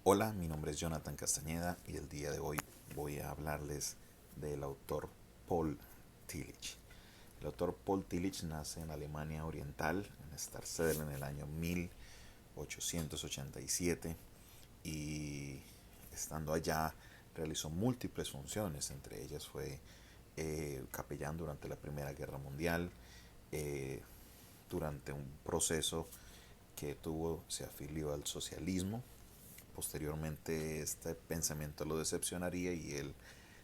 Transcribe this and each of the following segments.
Hola, mi nombre es Jonathan Castañeda y el día de hoy voy a hablarles del autor Paul Tillich. El autor Paul Tillich nace en Alemania Oriental, en Starzedel, en el año 1887 y estando allá realizó múltiples funciones, entre ellas fue capellán durante la Primera Guerra Mundial, eh, durante un proceso que tuvo, se afilió al socialismo. Posteriormente este pensamiento lo decepcionaría y él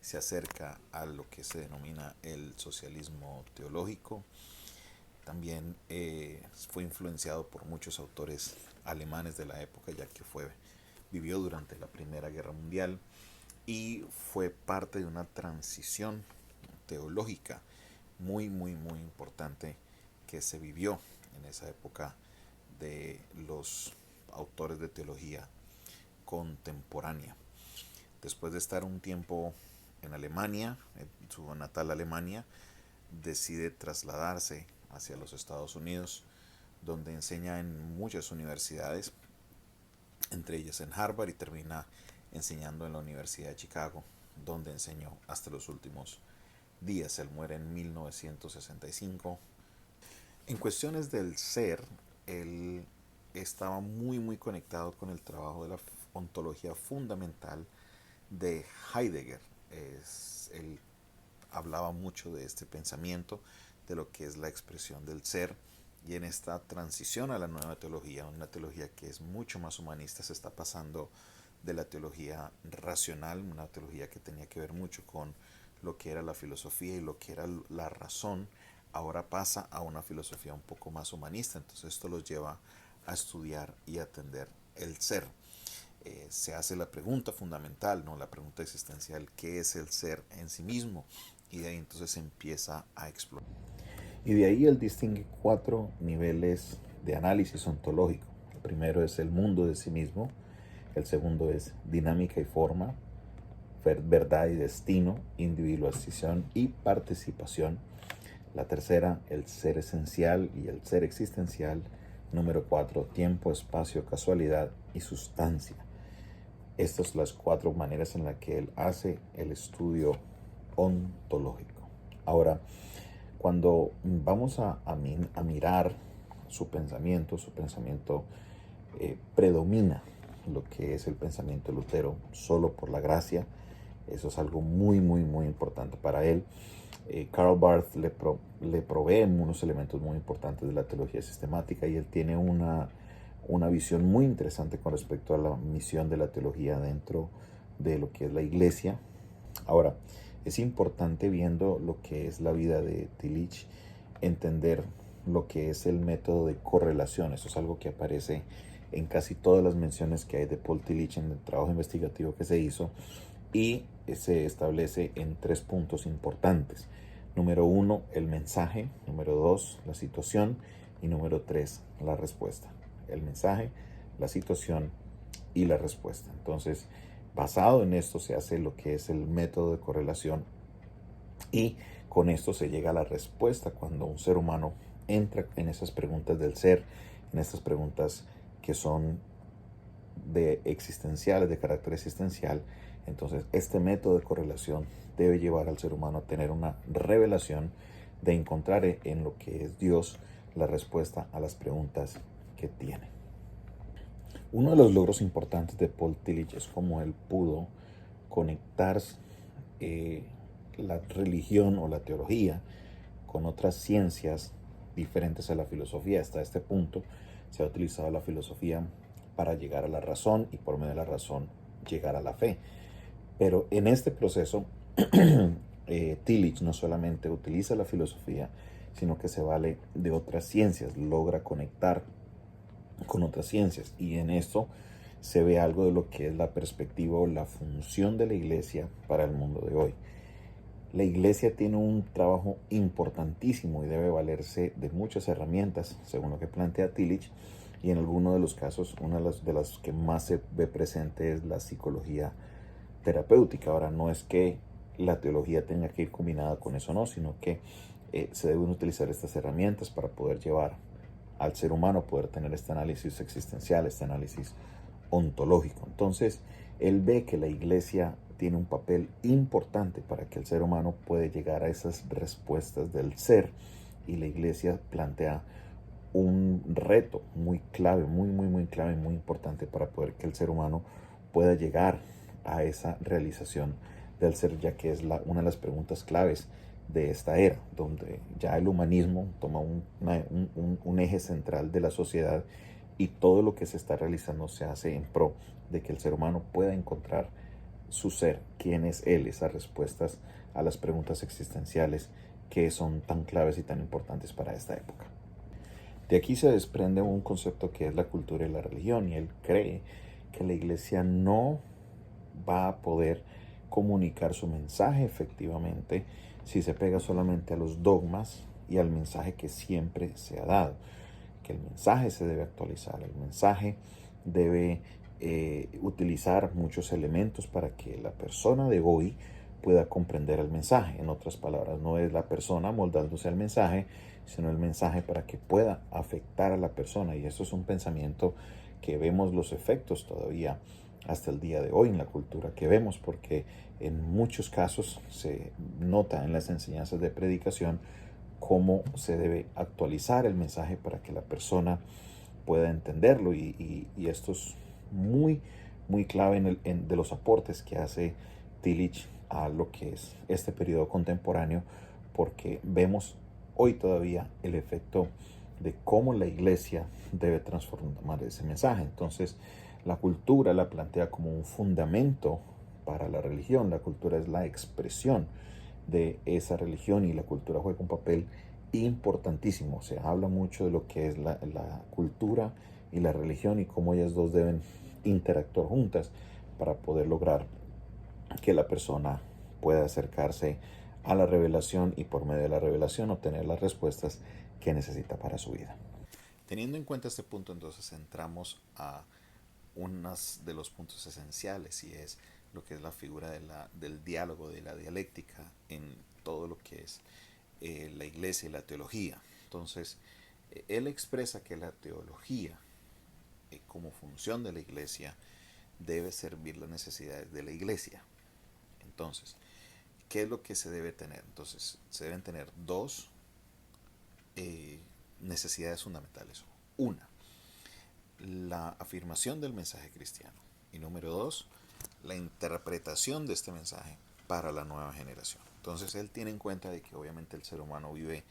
se acerca a lo que se denomina el socialismo teológico. También fue influenciado por muchos autores alemanes de la época, ya que vivió durante la Primera Guerra Mundial y fue parte de una transición teológica muy importante que se vivió en esa época de los autores de teología contemporánea. Después de estar un tiempo en Alemania, en su natal Alemania, decide trasladarse hacia los Estados Unidos, donde enseña en muchas universidades, entre ellas en Harvard, y termina enseñando en la Universidad de Chicago, donde enseñó hasta los últimos días. Él muere en 1965. En cuestiones del ser, él estaba muy conectado con el trabajo de la ontología fundamental de Heidegger. Él hablaba mucho de este pensamiento, de lo que es la expresión del ser, y en esta transición a la nueva teología, una teología que es mucho más humanista, se está pasando de la teología racional, una teología que tenía que ver mucho con lo que era la filosofía y lo que era la razón, ahora pasa a una filosofía un poco más humanista. Entonces esto los lleva a estudiar y atender el ser. Se hace la pregunta fundamental, ¿no? La pregunta existencial: ¿qué es el ser en sí mismo? Y de ahí entonces se empieza a explorar. Y de ahí él distingue cuatro niveles de análisis ontológico. El primero es el mundo de sí mismo, el segundo es dinámica y forma, verdad y destino, individualización y participación. La tercera, el ser esencial y el ser existencial. Número 4, tiempo, espacio, casualidad y sustancia. Estas son las cuatro maneras en las que él hace el estudio ontológico. Ahora, cuando vamos a mirar su pensamiento predomina lo que es el pensamiento de Lutero solo por la gracia. Eso es algo muy importante para él. Karl Barth le provee unos elementos muy importantes de la teología sistemática, y él tiene una visión muy interesante con respecto a la misión de la teología dentro de lo que es la iglesia. Ahora, es importante, viendo lo que es la vida de Tillich, entender lo que es el método de correlación. Eso es algo que aparece en casi todas las menciones que hay de Paul Tillich en el trabajo investigativo que se hizo, y se establece en tres puntos importantes. Número 1, el mensaje. Número 2, la situación. Y número 3, la respuesta. El mensaje, la situación y la respuesta. Entonces, basado en esto se hace lo que es el método de correlación, y con esto se llega a la respuesta cuando un ser humano entra en esas preguntas del ser, en estas preguntas que son de existenciales, de carácter existencial. Entonces este método de correlación debe llevar al ser humano a tener una revelación, de encontrar en lo que es Dios la respuesta a las preguntas que tiene. Uno de los logros importantes de Paul Tillich es cómo él pudo conectar eh, la religión o la teología con otras ciencias diferentes a la filosofía. Hasta este punto se ha utilizado la filosofía para llegar a la razón, y por medio de la razón llegar a la fe. Pero en este proceso, Tillich no solamente utiliza la filosofía, sino que se vale de otras ciencias, logra conectar con otras ciencias, y en esto se ve algo de lo que es la perspectiva o la función de la iglesia para el mundo de hoy. La iglesia tiene un trabajo importantísimo y debe valerse de muchas herramientas, según lo que plantea Tillich, y en algunos de los casos, una de las que más se ve presente es la psicología terapéutica. Ahora, no es que la teología tenga que ir combinada con eso, no, sino que se deben utilizar estas herramientas para poder llevar al ser humano a poder tener este análisis existencial, este análisis ontológico. Entonces, él ve que la iglesia tiene un papel importante para que el ser humano pueda llegar a esas respuestas del ser, y la iglesia plantea un reto muy clave, muy clave, muy importante para poder que el ser humano pueda llegar a esa realización del ser, ya que es una de las preguntas claves de esta era, donde ya el humanismo toma un eje central de la sociedad, y todo lo que se está realizando se hace en pro de que el ser humano pueda encontrar su ser, quién es él, esas respuestas a las preguntas existenciales que son tan claves y tan importantes para esta época. De aquí se desprende un concepto que es la cultura y la religión, y él cree que la iglesia no va a poder comunicar su mensaje efectivamente si se pega solamente a los dogmas y al mensaje que siempre se ha dado. Que el mensaje se debe actualizar, el mensaje debe utilizar muchos elementos para que la persona de hoy pueda comprender el mensaje. En otras palabras, no es la persona moldándose al mensaje, sino el mensaje para que pueda afectar a la persona. Y esto es un pensamiento que vemos los efectos todavía hasta el día de hoy en la cultura que vemos, porque en muchos casos se nota en las enseñanzas de predicación cómo se debe actualizar el mensaje para que la persona pueda entenderlo, y esto es muy clave de los aportes que hace Tillich a lo que es este periodo contemporáneo, porque vemos hoy todavía el efecto de cómo la iglesia debe transformar ese mensaje. Entonces, la cultura la plantea como un fundamento para la religión. La cultura es la expresión de esa religión, y la cultura juega un papel importantísimo. Se habla mucho de lo que es la cultura y la religión, y cómo ellas dos deben interactuar juntas para poder lograr que la persona pueda acercarse a la revelación, y por medio de la revelación obtener las respuestas que necesita para su vida. Teniendo en cuenta este punto, entonces entramos a unos de los puntos esenciales, y es lo que es la figura del diálogo, de la dialéctica en todo lo que es la iglesia y la teología. Entonces, él expresa que la teología, como función de la iglesia, debe servir las necesidades de la iglesia. Entonces, ¿qué es lo que se debe tener? Entonces, se deben tener dos necesidades fundamentales. Una, la afirmación del mensaje cristiano. Y número dos, la interpretación de este mensaje para la nueva generación. Entonces, él tiene en cuenta de que obviamente el ser humano vive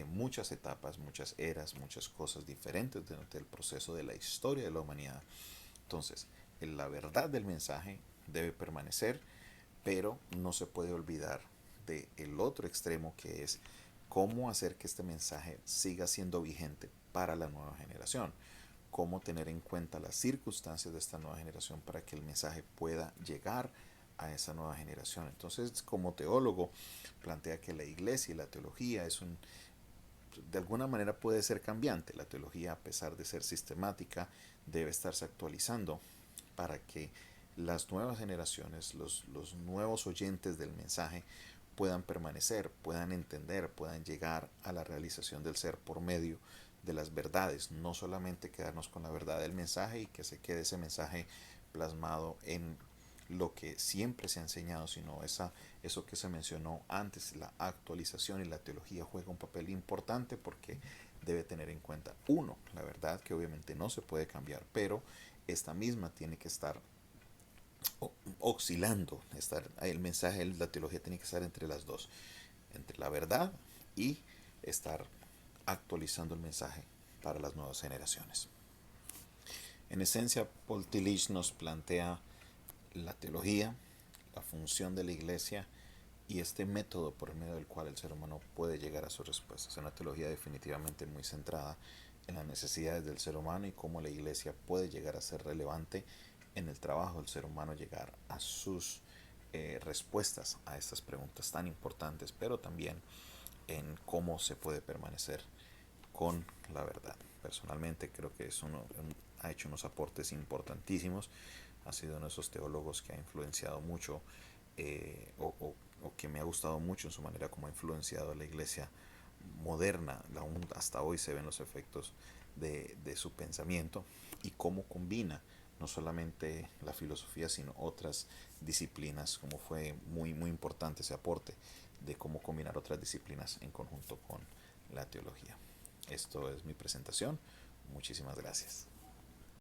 muchas etapas, muchas eras, muchas cosas diferentes durante el proceso de la historia de la humanidad. Entonces, la verdad del mensaje debe permanecer, pero no se puede olvidar del otro extremo, que es cómo hacer que este mensaje siga siendo vigente para la nueva generación, cómo tener en cuenta las circunstancias de esta nueva generación para que el mensaje pueda llegar a esa nueva generación. Entonces, como teólogo, plantea que la iglesia y la teología de alguna manera puede ser cambiante. La teología, a pesar de ser sistemática, debe estarse actualizando para que las nuevas generaciones, los nuevos oyentes del mensaje, puedan permanecer, puedan entender, puedan llegar a la realización del ser por medio de las verdades, no solamente quedarnos con la verdad del mensaje y que se quede ese mensaje plasmado en lo que siempre se ha enseñado, sino eso que se mencionó antes, la actualización, y la teología juega un papel importante porque debe tener en cuenta, uno, la verdad que obviamente no se puede cambiar, pero esta misma tiene que estar oscilando, el mensaje de la teología tiene que estar entre las dos, entre la verdad y estar actualizando el mensaje para las nuevas generaciones. En esencia, Paul Tillich nos plantea la teología, la función de la iglesia y este método por medio del cual el ser humano puede llegar a sus respuestas. Es una teología definitivamente muy centrada en las necesidades del ser humano y cómo la iglesia puede llegar a ser relevante en el trabajo del ser humano, llegar a sus respuestas a estas preguntas tan importantes, pero también en cómo se puede permanecer con la verdad. Personalmente creo que ha hecho unos aportes importantísimos, ha sido uno de esos teólogos que ha influenciado mucho, o que me ha gustado mucho en su manera como ha influenciado a la iglesia moderna. Aún hasta hoy se ven los efectos de su pensamiento y cómo combina no solamente la filosofía, sino otras disciplinas, como fue muy importante ese aporte de cómo combinar otras disciplinas en conjunto con la teología. Esto es mi presentación. Muchísimas gracias.